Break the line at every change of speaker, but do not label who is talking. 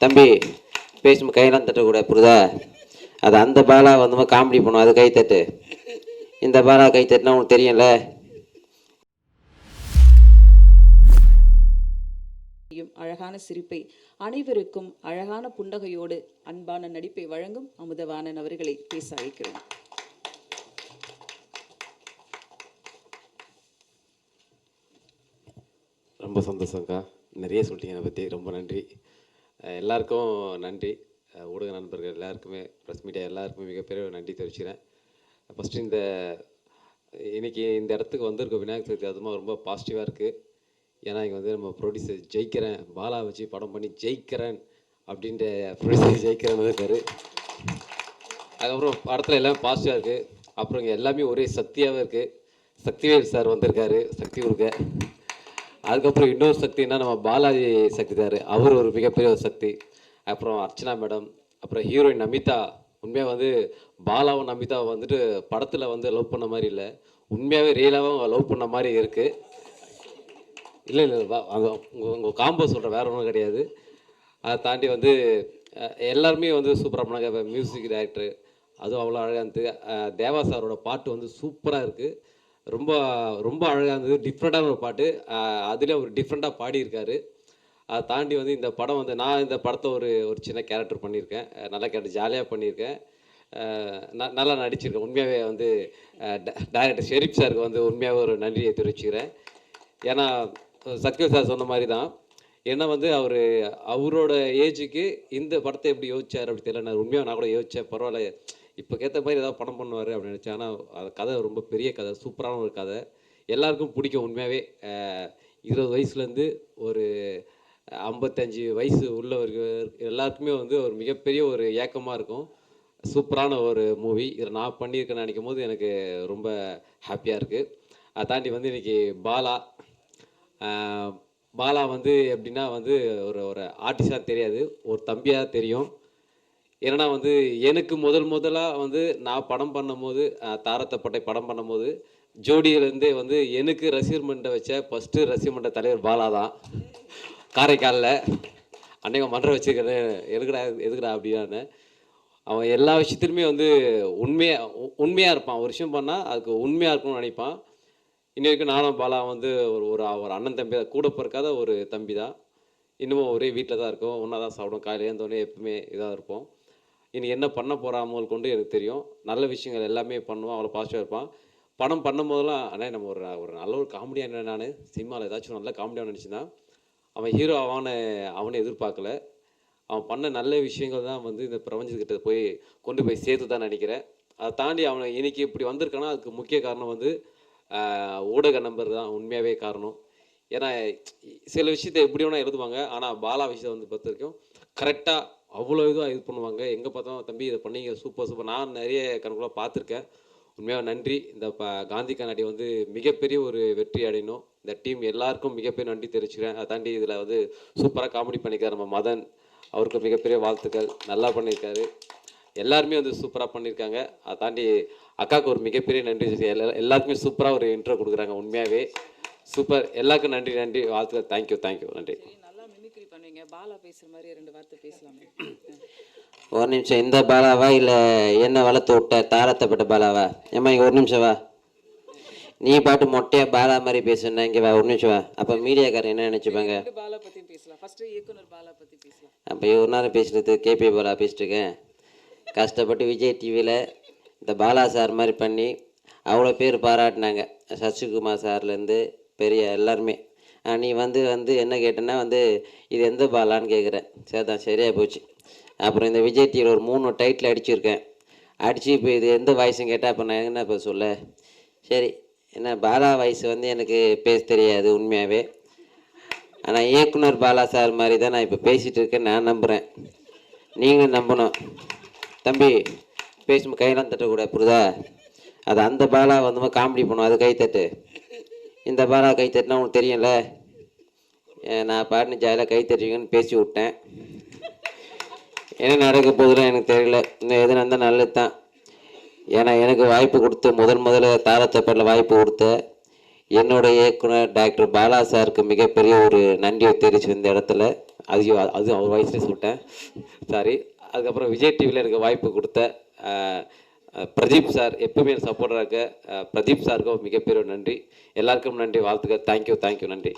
தம்பி பேசும் கையெல்லாம் தட்டக்கூடாது புரியுதா? அது அந்த பாலா வந்து காமெடி பண்ணும், அது கை தட்டு. இந்த பாலா கை தட்டுனா உனக்கு தெரியும்ல.
அழகான சிரிப்பை, அனைவருக்கும் அழகான புன்னகையோடு அன்பான நடிப்பை வழங்கும் அமுதவாணன் அவர்களை பேச அழைக்கிறோம்.
ரொம்ப சந்தோஷம்க்கா, நிறைய சொல்லிட்டீங்க என்னை பற்றி, ரொம்ப நன்றி. எல்லாருக்கும் நன்றி, ஊடக நண்பர்கள் எல்லாருக்குமே, ப்ரெஸ் மீடியா எல்லாருக்குமே மிகப்பெரிய நன்றி தெரிவிச்சுக்கிறேன். ஃபஸ்ட்டு இன்னைக்கு இந்த இடத்துக்கு வந்திருக்க விநாயகர் சதுர்த்தி அதுமாக ரொம்ப பாசிட்டிவாக இருக்குது. ஏன்னா இங்கே வந்து நம்ம ப்ரொடியூசர் ஜெயிக்கிறேன், பாலா வச்சு படம் பண்ணி ஜெயிக்கிறேன் அப்படின்ற ப்ரொடியூசர் ஜெயிக்கிறேன்னு இருக்காரு. அதுக்கப்புறம் படத்தில் எல்லாமே பாசிட்டிவாக இருக்குது. அப்புறம் இங்கே எல்லாமே ஒரே சக்தியாகவே இருக்குது. சக்திவேல் சார் வந்திருக்காரு சக்தி கொடுக்க. அதுக்கப்புறம் இன்னொரு சக்தின்னா நம்ம பாலாஜி சக்தி தார், அவர் ஒரு மிகப்பெரிய ஒரு சக்தி. அப்புறம் அர்ச்சனா மேடம், அப்புறம் ஹீரோயின் நமிதா. உண்மையாக வந்து பாலாவும் நமிதா வந்துட்டு படத்தில் வந்து லவ் பண்ண மாதிரி இல்லை, உண்மையாகவே ரியலாகவும் லவ் பண்ண மாதிரி இருக்குது. இல்லை உங்கள் காம்போ சொல்கிறேன், வேறு ஒன்றும் கிடையாது. அதை தாண்டி வந்து எல்லாருமே வந்து சூப்பராக பண்ணாங்க. மியூசிக் டைரக்டரு அதுவும் அவ்வளோ அழகாக இருந்தது. தேவா சாரோட பாட்டு வந்து சூப்பராக இருக்குது, ரொம்ப ரொம்ப அழகாக இருந்தது. டிஃப்ரெண்ட்டான ஒரு பாட்டு, அதில் ஒரு டிஃப்ரெண்ட்டாக பாடியிருக்காரு. அதை தாண்டி வந்து இந்த படம் வந்து நான் இந்த படத்தை ஒரு சின்ன கேரக்டர் பண்ணியிருக்கேன், நல்ல கேரக்டர், ஜாலியாக பண்ணியிருக்கேன், நல்லா நடிச்சிருக்கேன். உண்மையாகவே வந்து டைரக்டர் ஷெரீப் சாருக்கு வந்து உண்மையாகவே ஒரு நன்றியை தெரிவிச்சுக்கிறேன். ஏன்னா சக்திவேல் சார் சொன்ன மாதிரி தான், ஏன்னா வந்து அவரோட ஏஜுக்கு இந்த படத்தை எப்படி யோசிச்சார் அப்படி தெரியல. நான் உண்மையாக நான் கூட யோசித்தேன், பரவாயில்ல இப்போ கேட்ட மாதிரி ஏதாவது படம் பண்ணுவார் அப்படின்னு நினச்சேன். ஆனால் அது கதை ரொம்ப பெரிய கதை, சூப்பரான ஒரு கதை, எல்லாருக்கும் பிடிக்கும். உண்மையாகவே 20 வயசுலேருந்து ஒரு 55 வயசு உள்ளவர்கள் எல்லாருக்குமே வந்து ஒரு மிகப்பெரிய ஒரு ஏக்கமாக இருக்கும். சூப்பரான ஒரு மூவி, இதில் நான் பண்ணியிருக்கேன்னு நினைக்கும் போது எனக்கு ரொம்ப ஹாப்பியாக இருக்குது. அதை தாண்டி வந்து இன்றைக்கி பாலா வந்து எப்படின்னா வந்து ஒரு ஆர்டிஸ்டாக தெரியாது, ஒரு தம்பியாக தெரியும். ஏன்னா வந்து எனக்கு முதலாக வந்து நான் படம் பண்ணும்போது, தாரத்தப்பட்டை படம் பண்ணும்போது ஜோடியிலேருந்தே வந்து எனக்கு ரசிகர் மன்றம் வச்ச ஃபஸ்ட்டு ரசிகர் மன்ற தலைவர் பாலா தான். காரைக்காலில் அன்னைக்கு மன்றம் வச்சுருக்கிறேன், எதுக்குடா அப்படின்னானு. அவன் எல்லா விஷயத்துலையுமே வந்து உண்மையாக இருப்பான். ஒரு விஷயம் பண்ணால் அதுக்கு உண்மையாக இருக்கணும்னு நினைப்பான். இன்னி வரைக்கும் நானும் பாலா வந்து ஒரு அண்ணன் தம்பி தான், கூட பிறக்காத ஒரு தம்பி தான். இன்னமும் ஒரே வீட்டில் தான் இருக்கோம், ஒன்றா தான் சாப்பிடும், காலையில் இருந்தோடனே எப்பவுமே இதாக இருப்போம். இன்றைக்கி என்ன பண்ண போகிறாமல் கொண்டு எனக்கு தெரியும், நல்ல விஷயங்கள் எல்லாமே பண்ணுவான், அவ்வளோ பாசிட்டிவாக இருப்பான். படம் பண்ணும் போதெல்லாம் ஆனால் நம்ம ஒரு நல்ல ஒரு காமெடியாக என்ன, நான் சினிமாவில் ஏதாச்சும் நல்ல காமெடியாக நினச்சிதான் அவன் ஹீரோ அவனை எதிர்பார்க்கல. அவன் பண்ண நல்ல விஷயங்கள் தான் வந்து இந்த பிரபஞ்சத்துக்கிட்ட கொண்டு போய் சேர்த்து தான் நினைக்கிறேன். அதை தாண்டி அவனை இன்னைக்கு இப்படி வந்திருக்கானா அதுக்கு முக்கிய காரணம் வந்து ஊடக நம்பர் தான் உண்மையாகவே காரணம். ஏன்னா சில விஷயத்தை எப்படி வேணால் எழுதுவாங்க, ஆனால் பாலா விஷயத்தை வந்து பொறுத்த வரைக்கும் கரெக்டாக அவ்வளோ இதுவாக இது பண்ணுவாங்க. எங்கே பார்த்தோம் தம்பி இதை பண்ணீங்க சூப்பர், நான் நிறைய கணக்குலாம் பார்த்துருக்கேன். உண்மையாக நன்றி. இந்த காந்தி கண்ணாடி வந்து மிகப்பெரிய ஒரு வெற்றி அடையணும். இந்த டீம் எல்லாருக்கும் மிகப்பெரிய நன்றி தெரிவிச்சுக்கிறேன். அதை தாண்டி இதில் வந்து சூப்பராக காமெடி பண்ணியிருக்காரு நம்ம மதன், அவருக்கு மிகப்பெரிய வாழ்த்துக்கள், நல்லா பண்ணியிருக்காரு. எல்லாருமே வந்து சூப்பராக பண்ணியிருக்காங்க. அதை தாண்டி அக்காவுக்கு ஒரு மிகப்பெரிய நன்றி. எல்லாருக்குமே சூப்பராக ஒரு இன்ட்ரோ கொடுக்குறாங்க, உண்மையாகவே சூப்பர். எல்லாருக்கும் நன்றி வாழ்த்துக்கள். தேங்க்யூ நன்றி.
பாலா பேசுற மாதிரி 2 வார்த்தை பேசலாமே.
ஒரு நிமிஷம், இந்த பாலாவா இல்லை என்ன வளர்த்து விட்ட தாரத்தப்பட்ட பாலாவா? ஏம்மா இங்கே ஒரு நிமிஷம் வா. நீ பாட்டு மொட்டையாக பாலா மாதிரி பேசுனா இங்கே வா, ஒரு நிமிஷம் வா. அப்போ மீடியாக்காரர் என்ன நினச்சிப்பாங்க?
பாலா பற்றி பேசலாம், ஃபஸ்ட்டு இயக்குனர் பாலா பற்றி பேசலாம்.
அப்போ ஒரு நேரம் பேசுகிறது கேபி பாலா பேசிட்டு இருக்கேன். கஷ்டப்பட்டு விஜய் டிவியில் இந்த பாலா சார் மாதிரி பண்ணி அவ்வளோ பேர் பாராட்டினாங்க, சசிகுமார் சார்லேருந்து பெரிய எல்லாருமே. நீ வந்து என்ன கேட்டேன்னா வந்து இது எந்த பாலான்னு கேட்குறேன். சரிதான், சரியாக போச்சு. அப்புறம் இந்த விஜய் டிவியில் ஒரு 3 டைட்டில் அடிச்சிருக்கேன். அடித்து இப்போ இது எந்த வாய்ஸும் கேட்டால் அப்போ நான் என்ன இப்போ சொல்ல? சரி, என்ன பாலா வாய்ஸ் வந்து எனக்கு பேச தெரியாது உண்மையாகவே. ஆனால் இயக்குனர் பாலா சார் மாதிரி தான் நான் இப்போ பேசிகிட்டு இருக்கேன், நான் நம்புகிறேன், நீங்களும் நம்பணும். தம்பி பேசும் கையெல்லாம் தட்டக்கூடாது புரியுதா? அது அந்த பாலா வந்து காமெடி பண்ணும், அது கை தட்டு. இந்த பாலா கை தட்டினா உனக்கு தெரியும்ல. நான் பாட்டுன்னு ஜாலியாக கை தட்டுவீங்கன்னு பேசி விட்டேன். என்ன நடக்க போகுதுன்னு எனக்கு தெரியல. இன்னும் எது நடந்தால் நல்லது தான். ஏன்னா எனக்கு வாய்ப்பு கொடுத்து முதல்ல தாரத்தப்பட்டில் வாய்ப்பு கொடுத்த என்னோட இயக்குனர் டாக்டர் பாலா சாருக்கு மிகப்பெரிய ஒரு நன்றியை தெரிவிச்சு இந்த இடத்துல.
அது அவர் வயசுலேயே சொல்லிட்டேன், சாரி. அதுக்கப்புறம் விஜய் டிவியில் எனக்கு வாய்ப்பு கொடுத்த பிரதீப் சார், எப்பவுமே எனக்கு சப்போர்ட்டாக இருக்க பிரதீப் சாருக்கும் மிகப்பெரிய நன்றி. எல்லாருக்கும் நன்றி, வாழ்த்துக்கள். தேங்க்யூ, நன்றி.